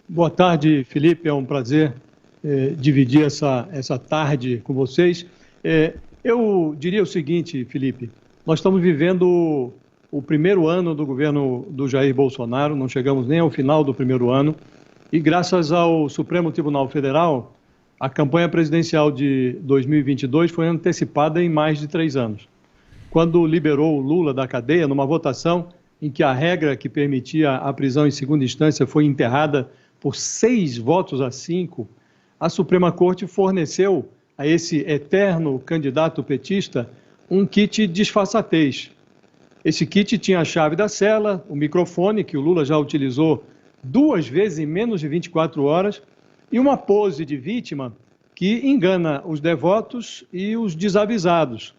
Boa tarde, Felipe. É um prazer dividir essa tarde com vocês. Eu diria o seguinte, Felipe: nós estamos vivendo o primeiro ano do governo do Jair Bolsonaro, não chegamos nem ao final do primeiro ano, e graças ao Supremo Tribunal Federal, a campanha presidencial de 2022 foi antecipada em mais de 3 anos. Quando liberou o Lula da cadeia, numa votação em que a regra que permitia a prisão em segunda instância foi enterrada por 6 votos a 5, a Suprema Corte forneceu a esse eterno candidato petista um kit disfarçatez. Esse kit tinha a chave da cela, o microfone, que o Lula já utilizou 2 vezes em menos de 24 horas, e uma pose de vítima que engana os devotos e os desavisados.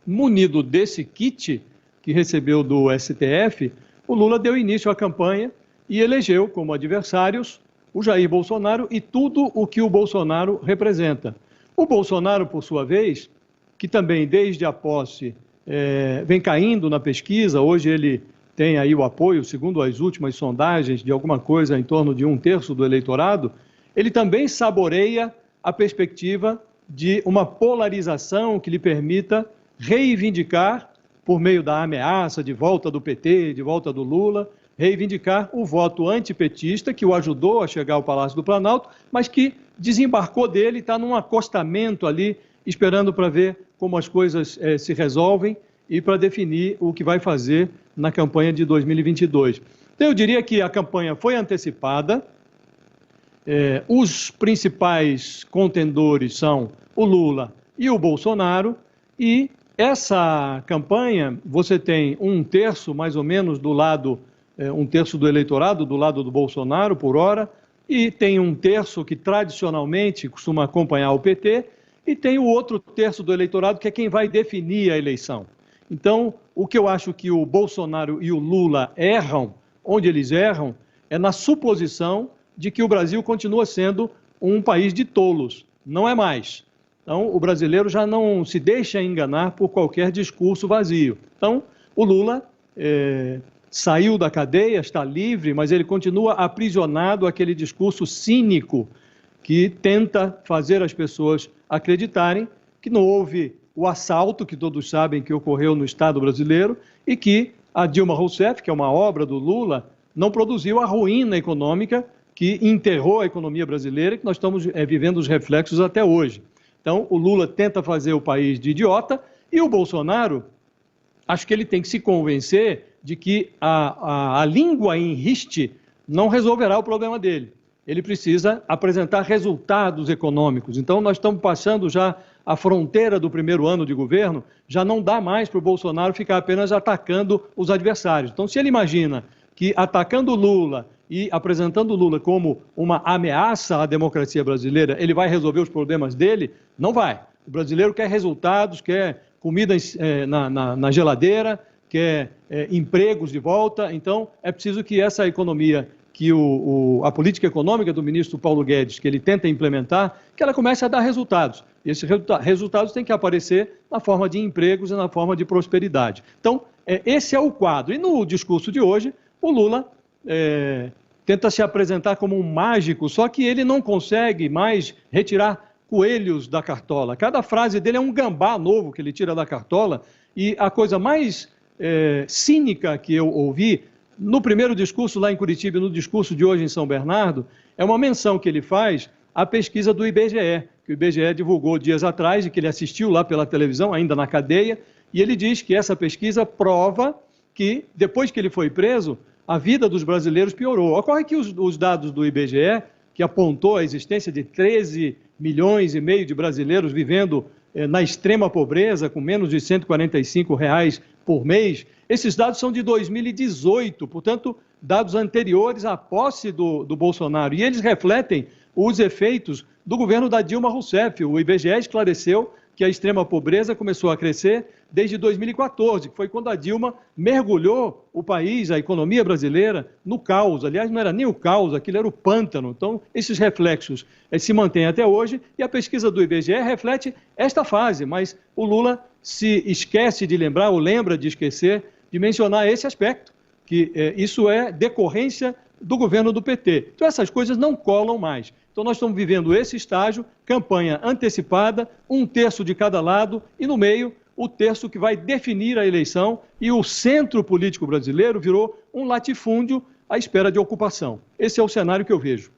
Munido desse kit que recebeu do STF, o Lula deu início à campanha e elegeu como adversários o Jair Bolsonaro e tudo o que o Bolsonaro representa. O Bolsonaro, por sua vez, que também desde a posse vem caindo na pesquisa, hoje ele tem aí o apoio, segundo as últimas sondagens, de alguma coisa em torno de 1/3 do eleitorado, ele também saboreia a perspectiva de uma polarização que lhe permita reivindicar, por meio da ameaça de volta do PT, de volta do Lula, reivindicar o voto antipetista que o ajudou a chegar ao Palácio do Planalto, mas que desembarcou dele, está num acostamento ali, esperando para ver como as coisas se resolvem e para definir o que vai fazer na campanha de 2022. Então, eu diria que a campanha foi antecipada, os principais contendores são o Lula e o Bolsonaro, e essa campanha, você tem 1/3, mais ou menos, do lado 1/3 do eleitorado do lado do Bolsonaro, por hora, e tem 1/3 que tradicionalmente costuma acompanhar o PT, e tem o outro terço do eleitorado que é quem vai definir a eleição. Então, o que eu acho que o Bolsonaro e o Lula erram, onde eles erram, é na suposição de que o Brasil continua sendo um país de tolos. Não é mais. Então, o brasileiro já não se deixa enganar por qualquer discurso vazio. Então, o Lula saiu da cadeia, está livre, mas ele continua aprisionado àquele discurso cínico que tenta fazer as pessoas acreditarem que não houve o assalto, que todos sabem que ocorreu no Estado brasileiro, e que a Dilma Rousseff, que é uma obra do Lula, não produziu a ruína econômica que enterrou a economia brasileira e que nós estamos vivendo os reflexos até hoje. Então, o Lula tenta fazer o país de idiota e o Bolsonaro, acho que ele tem que se convencer de que a língua em riste não resolverá o problema dele. Ele precisa apresentar resultados econômicos. Então, nós estamos passando já a fronteira do primeiro ano de governo, já não dá mais para o Bolsonaro ficar apenas atacando os adversários. Então, se ele imagina que atacando o Lula e apresentando o Lula como uma ameaça à democracia brasileira, ele vai resolver os problemas dele, não vai. O brasileiro quer resultados, quer comida na geladeira, quer empregos de volta. Então, é preciso que essa economia, que a política econômica do ministro Paulo Guedes, que ele tenta implementar, que ela comece a dar resultados. E esses resultados têm que aparecer na forma de empregos e na forma de prosperidade. Então, esse é o quadro. E no discurso de hoje, o Lula tenta se apresentar como um mágico, só que ele não consegue mais retirar coelhos da cartola. Cada frase dele é um gambá novo que ele tira da cartola, e a coisa mais cínica que eu ouvi no primeiro discurso lá em Curitiba e no discurso de hoje em São Bernardo, é uma menção que ele faz à pesquisa do IBGE, que o IBGE divulgou dias atrás e que ele assistiu lá pela televisão, ainda na cadeia, e ele diz que essa pesquisa prova que, depois que ele foi preso, a vida dos brasileiros piorou. Ocorre que os dados do IBGE, que apontou a existência de 13,5 milhões de brasileiros vivendo na extrema pobreza, com menos de R$ 145 por mês, esses dados são de 2018, portanto, dados anteriores à posse do Bolsonaro, e eles refletem os efeitos do governo da Dilma Rousseff. O IBGE esclareceu que a extrema pobreza começou a crescer desde 2014, que foi quando a Dilma mergulhou o país, a economia brasileira, no caos. Aliás, não era nem o caos, aquilo era o pântano. Então, esses reflexos se mantêm até hoje, e a pesquisa do IBGE reflete esta fase, mas o Lula se esquece de lembrar, ou lembra de esquecer, de mencionar esse aspecto, que isso é decorrência do governo do PT. Então essas coisas não colam mais. Então nós estamos vivendo esse estágio, campanha antecipada, 1/3 de cada lado e no meio o terço que vai definir a eleição, e o centro político brasileiro virou um latifúndio à espera de ocupação. Esse é o cenário que eu vejo.